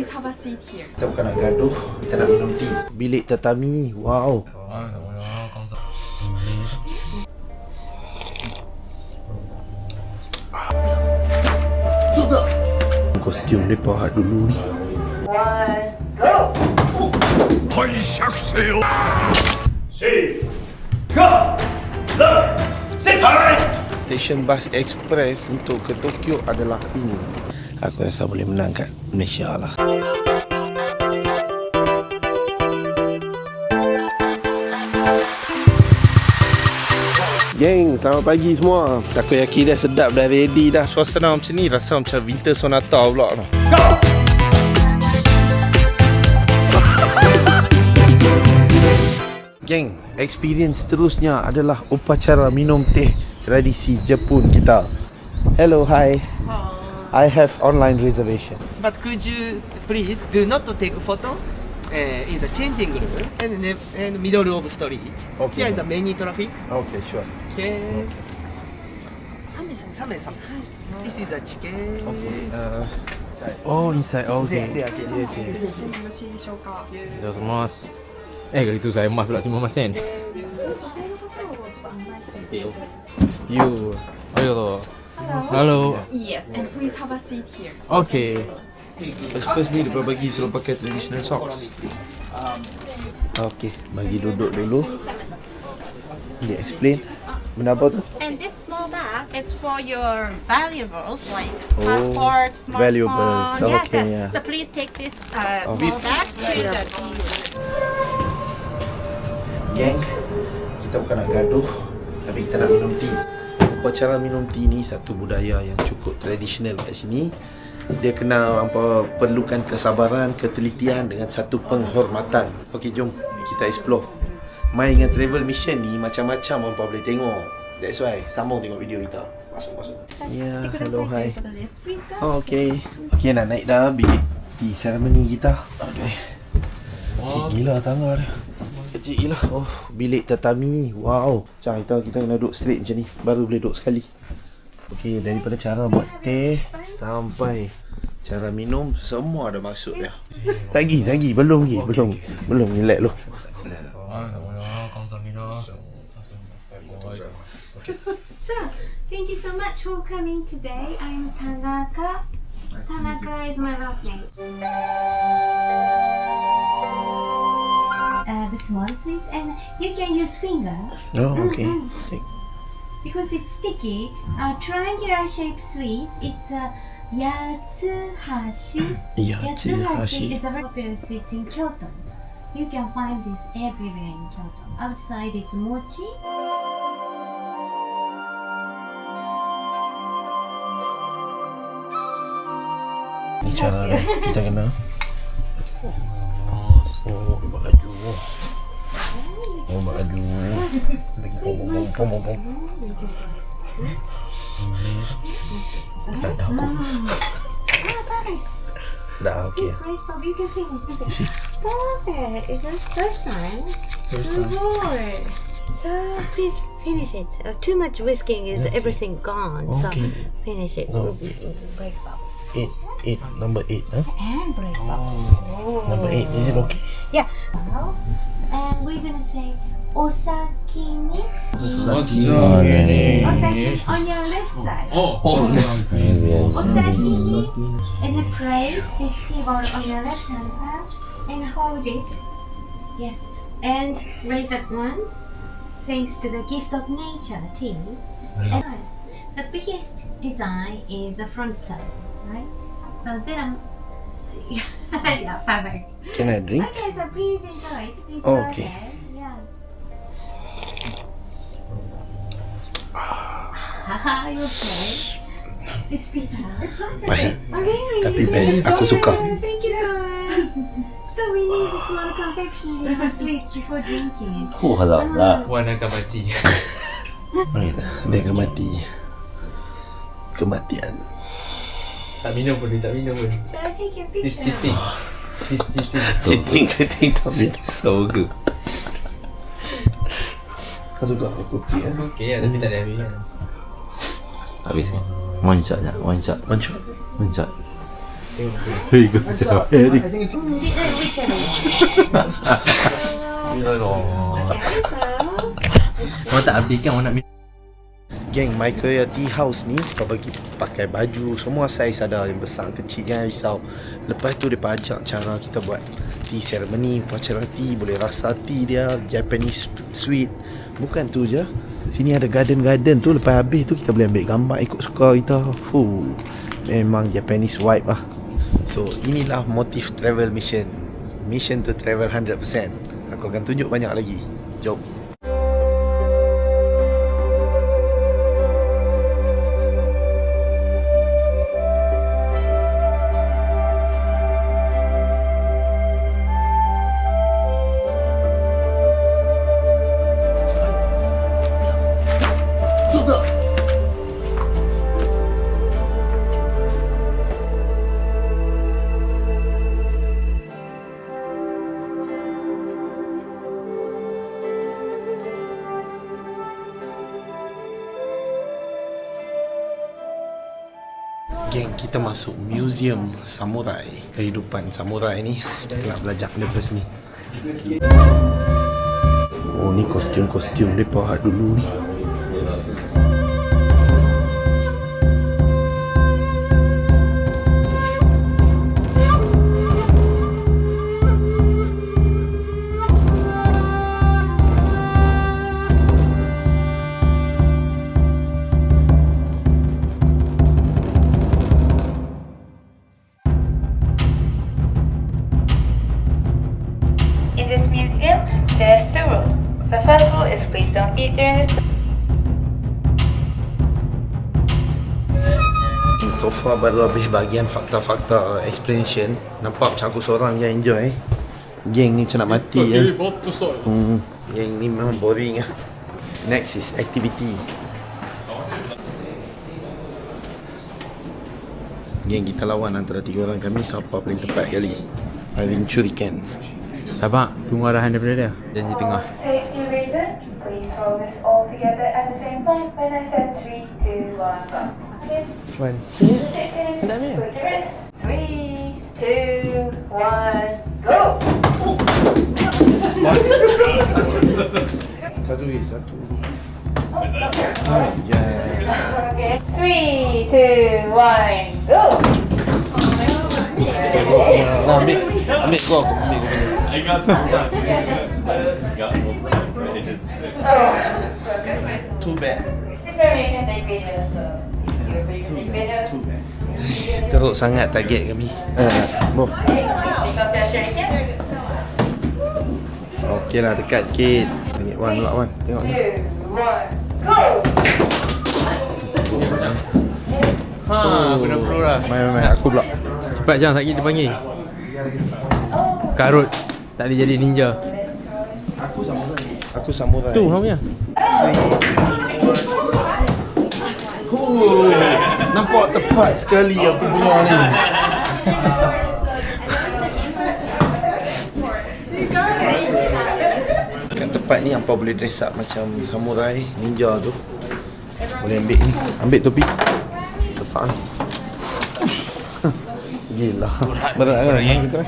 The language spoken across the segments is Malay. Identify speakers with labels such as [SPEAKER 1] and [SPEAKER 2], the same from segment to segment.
[SPEAKER 1] please have a seat here.
[SPEAKER 2] Kita bukan nak gaduh, kita nak minum tea. Bilik tatami, wow. Kostum lepak dulu ni.
[SPEAKER 1] One, go!
[SPEAKER 2] Station bus express untuk ke Tokyo adalah ini. Aku rasa boleh menang kat Malaysia lah. Geng, selamat pagi semua. Takoyaki dah sedap, dah ready dah. Suasana macam ni rasa macam winter sonata pula tau. Go! Geng, experience seterusnya adalah upacara minum teh tradisi Jepun kita. Hello, hi. I have online reservation.
[SPEAKER 3] But could you please do not take photo in the changing room and middle of street.
[SPEAKER 2] Okay.
[SPEAKER 3] Here is a many traffic.
[SPEAKER 2] Okay, sure.
[SPEAKER 3] Okay.
[SPEAKER 1] 3名様。
[SPEAKER 3] 3名様。This is a chicken.
[SPEAKER 2] Okay.
[SPEAKER 4] Oh, inside. Oh, okay.
[SPEAKER 3] Yeah, okay.
[SPEAKER 1] よろしいでしょうか。
[SPEAKER 4] Terus. Kali tu saya emas pula semua masen.
[SPEAKER 1] 女性の方をちょっと案内していただいて。
[SPEAKER 2] You.
[SPEAKER 4] Ayo. Hello.
[SPEAKER 1] Yes, and please have a seat here.
[SPEAKER 4] Okay.
[SPEAKER 2] First ni dia bagi suruh pakai traditional socks. Okay, bagi duduk dulu. Dia explain. Benda apa tu?
[SPEAKER 5] And this small bag is for your valuables like
[SPEAKER 2] Oh,
[SPEAKER 5] passport, smartphone.
[SPEAKER 2] valuables.
[SPEAKER 5] Yes,
[SPEAKER 2] Okay,
[SPEAKER 5] yes.
[SPEAKER 2] yeah.
[SPEAKER 5] So please take this small bag to the
[SPEAKER 2] Geng, kita bukan nak gaduh, tapi kita nak minum tea. Upacara minum tea ni satu budaya yang cukup tradisional kat sini. Dia kena perlukan kesabaran, ketelitian dengan satu penghormatan. Okey, jom kita explore. Main dengan travel mission ni macam-macam orang boleh tengok. That's why sambung tengok video kita. Masuk. Ya, hello, hi. Oh, okay. Okay, nak naik dah bilik tea ceremony kita. Aduh. Kecil gila tangga dia. Kecil gila. Oh, bilik tatami. Wow. Macam kita kena duduk straight macam ni. Baru boleh duduk sekali. Okey, daripada cara buat teh sampai cara minum, semua ada maksud dia. Lagi. Belum. Relax dulu.
[SPEAKER 6] So, thank you so much for coming today. I'm Tanaka. Tanaka is my last name. The small sweets, and you can use finger.
[SPEAKER 2] Oh, okay.
[SPEAKER 6] Because it's sticky. Triangular shaped sweets. It's a yatsuhashi. Yatsuhashi is a very popular sweet in Kyoto. You can find this everywhere in Kyoto. Outside is mochi.
[SPEAKER 2] Ni cara dia. Kita kena baju. Baju. Dah aku. Dah okey.
[SPEAKER 6] You can finish. Perfect. It's the first time. Good. So please finish it. Too much whisking is everything gone.
[SPEAKER 2] Okay.
[SPEAKER 6] So finish it.
[SPEAKER 2] Oh.
[SPEAKER 6] Break bubble.
[SPEAKER 2] 8. Number 8, huh?
[SPEAKER 6] And break bubble.
[SPEAKER 2] Number 8. Is it okay?
[SPEAKER 6] Yeah. And we're gonna say osaki ni. Osaki on your left side. Osaki ni. And place this keyboard on your left hand palm and hold it. Yes. And raise at once. Thanks to the gift of nature, tea. And the biggest design is the front side, right? But then yeah, perfect.
[SPEAKER 2] Can I drink?
[SPEAKER 6] Okay, so please enjoy it. Please
[SPEAKER 2] Oh,
[SPEAKER 6] go
[SPEAKER 2] okay.
[SPEAKER 6] ahead. Yeah. Haha, you okay? It's bitter. It's not bitter.
[SPEAKER 2] Pahit.
[SPEAKER 6] Oh, really?
[SPEAKER 2] Tapi best. Aku suka.
[SPEAKER 6] Thank you so much. So we need a small confection of sweets before drinking.
[SPEAKER 4] Oh, halal lah. Wan akan mati.
[SPEAKER 2] Dia akan mati. Kematian.
[SPEAKER 4] Tak minum pun.
[SPEAKER 6] Shall I take your picture?
[SPEAKER 4] It's cheating.
[SPEAKER 2] Cheating tapi
[SPEAKER 4] So good.
[SPEAKER 2] kau suka aku cookie ya?
[SPEAKER 4] Okay lah, tapi tak ada habis kan. Habis kan? One shot.
[SPEAKER 2] One shot.
[SPEAKER 4] Hei, kacau. Eric. Orang tak habis kan orang nak minum.
[SPEAKER 2] Geng, My Korea Tea House ni kau bagi pakai baju semua saiz ada, yang besar kecil jangan risau. Lepas tu dia ajak cara kita buat tea ceremony, upacara tea, boleh rasa tea dia Japanese sweet. Bukan tu je, sini ada garden tu, lepas habis tu kita boleh ambil gambar ikut suka kita. Memang Japanese vibe lah. So inilah motif travel mission to travel 100%. Aku akan tunjuk banyak lagi. Jom. Geng, kita masuk museum samurai. Kehidupan samurai ni kita nak belajar daripada sini. Oh, ni kostum-kostum mereka dulu ni.
[SPEAKER 7] In this museum, there's 2 rules. The first rule is please don't eat during this.
[SPEAKER 2] So far baru habis bahagian fakta-fakta explanation. Nampak macam aku seorang yang enjoy. Geng ni macam nak mati ya. Geng ni memang boring lah. Next is activity. Geng, kita lawan antara 3 orang kami. Siapa paling tepat kali paling curikan.
[SPEAKER 4] Sabar, tunggu arahan daripada dia. Janji tengah.
[SPEAKER 7] Safety reason, please hold this all together at the same time when I said 3, 2, 1, go. Okay.
[SPEAKER 2] 1
[SPEAKER 7] 3, 2, 1, go!
[SPEAKER 2] Satu.
[SPEAKER 7] Okay. 3, 2, 1, go!
[SPEAKER 2] Nah, ambil kau ambil. Too bad.
[SPEAKER 7] This is where we can take videos, so if you take videos,
[SPEAKER 2] Teruk sangat target kami. Boh.
[SPEAKER 7] take off your shirt again.
[SPEAKER 2] Okey lah, dekat sikit. Tengok Wan pula Wan. Tengok ni.
[SPEAKER 7] 2, 1, go!
[SPEAKER 4] Ha, aku dah pro dah.
[SPEAKER 2] Main aku pula.
[SPEAKER 4] Cepat jangan sakit dia panggil. Karut. Tak boleh jadi ninja.
[SPEAKER 2] Aku samurai.
[SPEAKER 4] Tu hang punya.
[SPEAKER 2] Nampak tepat sekali aku punya ni. Dekat tempat ni hampa boleh dress up macam samurai, ninja tu. Boleh ambil ni. Ambil topi. Besar ni. Gila. Berat kan? Kita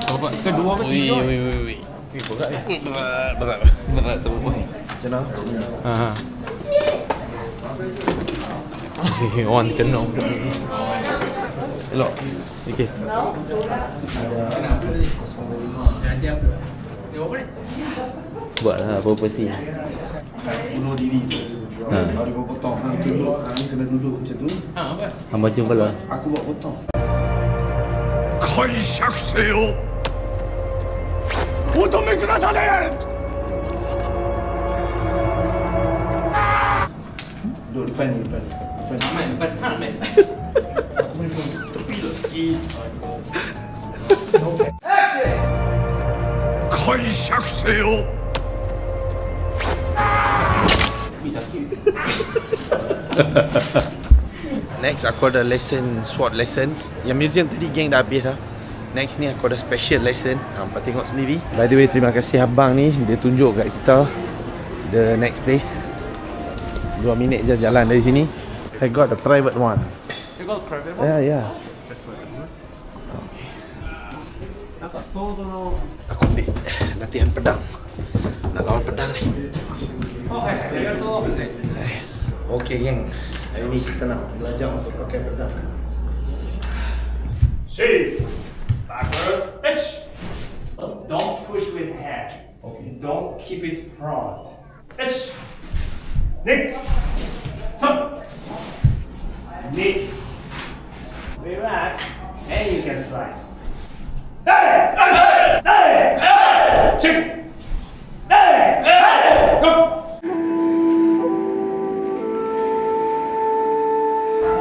[SPEAKER 4] Kedua ke tiga?
[SPEAKER 2] Ui.
[SPEAKER 4] Berat ni.
[SPEAKER 2] Berat tu. Macam mana?
[SPEAKER 4] Ha. Wan kena budak ni.
[SPEAKER 2] Elok.
[SPEAKER 4] Okey. Buatlah apa-apa sih.
[SPEAKER 2] Bunuh diri. Ada kau potong. Hang duduk. Hang kena duduk macam tu.
[SPEAKER 4] Hang baca kepala.
[SPEAKER 2] Aku buat potong.
[SPEAKER 8] 解釈せよお止めくだされ
[SPEAKER 2] Duduk depan ni. Tepi lah sikit.
[SPEAKER 8] 解釈せよ
[SPEAKER 2] Next aku ada lesson, SWOT lesson. Yang museum tadi geng dah habis dah. Next ni aku ada special lesson. Hampa tengok sendiri. By the way, terima kasih abang ni. Dia tunjuk kat kita the next place. 2 minit je jalan dari sini. I got the private one.
[SPEAKER 3] You got private one?
[SPEAKER 2] Yeah. Aku ambil latihan pedang. Nak lawan pedang ni. Okey geng, hari ni kita nak belajar untuk pakai pedang.
[SPEAKER 8] Shift. Backward. Pitch. Don't push with head. Okay. Don't keep it front. Pitch. Nick. Some. Nick. Relax. And you can slice. Hey! Hey! Hey! Hey! Chick. Hey! Hey! Go.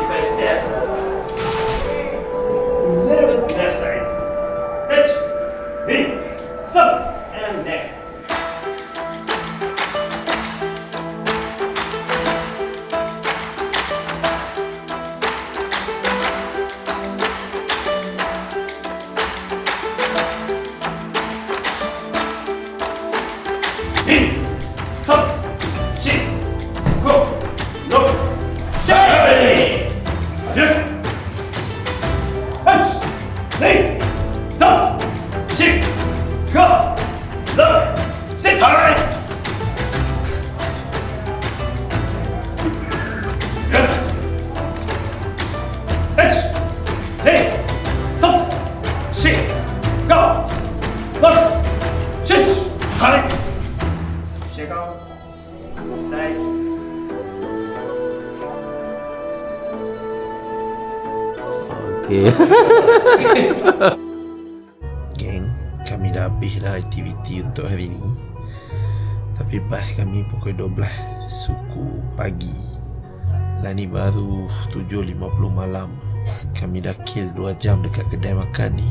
[SPEAKER 8] If I step. Left side. Pitch. Knee. Some. And next. Knee. Some. Shit. Go. Look. Shake. Hit. Punch. Knee. Some. Shit. Go. Look. Sit. Alright. Good. Punch. Knee. Some. Shit. Go. Look. Sit. Alright. Shake out. Side.
[SPEAKER 4] Okay.
[SPEAKER 2] Geng, kami dah habis lah aktiviti untuk hari ni. Tapi bas kami pukul 12 suku pagi. Lah ni baru 7.50 malam. Kami dah kill 2 jam dekat kedai makan ni.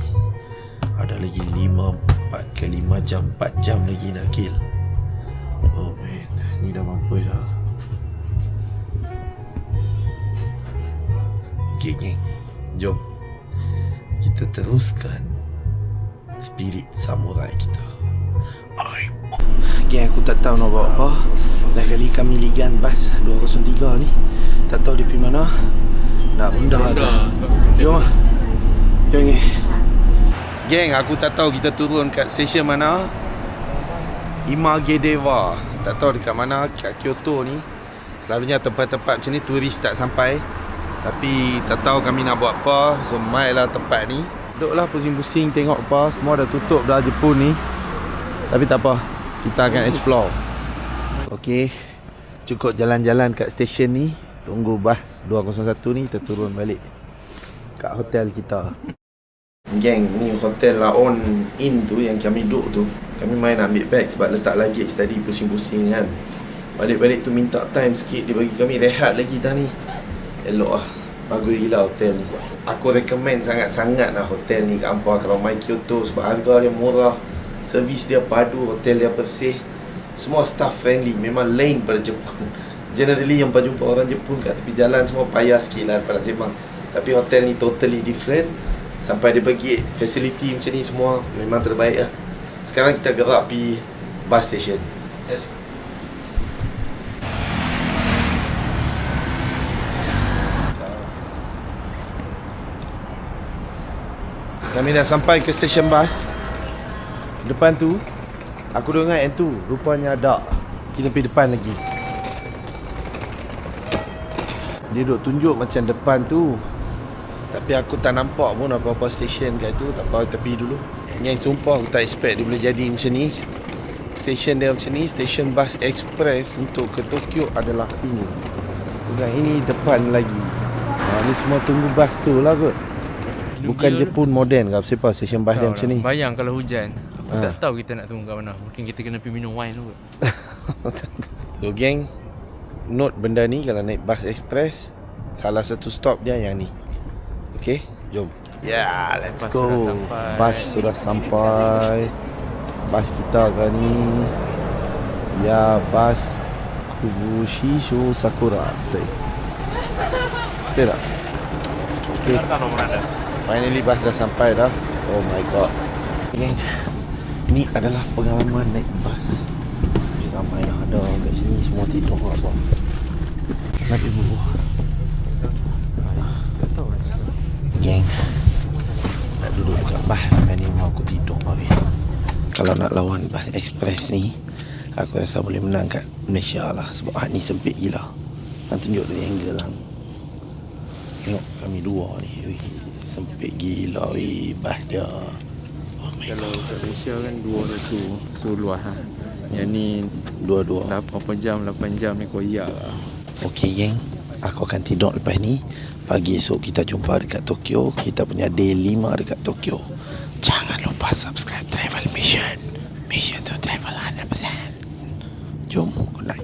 [SPEAKER 2] Ada lagi 4 ke 5 jam, 4 jam lagi nak kill. Oh man, ni dah mampus lah. Okay geng, jom kita teruskan spirit samurai kita. Geng, aku tak tahu nak bawa apa. Dah kali kami ligan bas 203 ni. Tak tahu dia pergi mana. Nak rendah je. Jom lah. Jom geng, aku tak tahu kita turun kat stesen mana. Imagedeva. Tak tahu dekat mana. Kat Kyoto ni selalunya tempat-tempat macam ni turis tak sampai. Tapi tak tahu kami nak buat apa. So mai lah tempat ni. Duduklah pusing-pusing tengok apa. Semua dah tutup dah Jepun ni. Tapi tak apa, kita akan explore. Okey, cukup jalan-jalan kat stesen ni. Tunggu bas 201 ni, kita turun balik kat hotel kita. Geng, ni hotel Laon Inn tu yang kami duduk tu. Kami main ambil bag sebab letak luggage tadi pusing-pusing kan. Balik-balik tu minta time sikit. Dia bagi kami rehat lagi dah ni. Elok lah, bagus gila hotel ni. Aku recommend sangat-sangat lah hotel ni kat hampa kalau main Kyoto. Sebab harga dia murah, servis dia padu, hotel dia bersih, semua staff friendly. Memang lain pada Jepun. Generally yang jumpa orang Jepun kat tepi jalan semua payah sikit lah daripada Sembang. Tapi hotel ni totally different. Sampai dia bagi facility macam ni semua memang terbaik lah. Sekarang kita gerak pergi bus station.
[SPEAKER 4] Yes.
[SPEAKER 2] Kami dah sampai ke stesen bas. Depan tu aku dengar yang tu rupanya ada. Kita pergi depan lagi. Dia duk tunjuk macam depan tu. Tapi aku tak nampak pun apa-apa stesen kat tu. Tak apa, tepi dulu. Yang sumpah aku tak expect dia boleh jadi macam ni. Stesen dia macam ni, stesen bas express untuk ke Tokyo adalah ini. Bukan ini depan lagi. Ni semua tunggu bas tu lah kot. Bukan Jepun moden ke apa stesen bas dia macam ni.
[SPEAKER 4] Bayang kalau hujan. Aku tak tahu kita nak tunggu kat mana. Mungkin kita kena pergi minum wine dulu.
[SPEAKER 2] So geng, note benda ni kalau naik bas express, salah satu stop dia yang ni. Okay, jom. Yeah, let's go. Bas sudah sampai. Bas kita kan ni. Ya, bas Kubushisho Sakura. Betul. Betul tak? Okay. Finally bas dah sampai dah. Oh my god. Geng, ni adalah pengalaman naik bas. Ramai dah ada kat sini, semua tidur apa. Nak ibu. Geng, nak Bah, lepas ni mau aku tidur babi. Kalau nak lawan bas express ni, aku rasa boleh menang kat Malaysia lah. Sebab hak ni sempit gila. Han tunjuk dari angle lah. Tengok kami dua ni. Wih, sempit gila wih. Bah dia.
[SPEAKER 4] Kalau kat Malaysia kan 200. So luas lah. Yang ni
[SPEAKER 2] Dua-dua.
[SPEAKER 4] 8 jam ni koyak lah.
[SPEAKER 2] Okey geng, aku akan tidur lepas ni. Pagi esok kita jumpa dekat Tokyo. Kita punya day 5 dekat Tokyo. Jangan lupa subscribe Travel Mission. Mission to travel 100%. Jom, good night.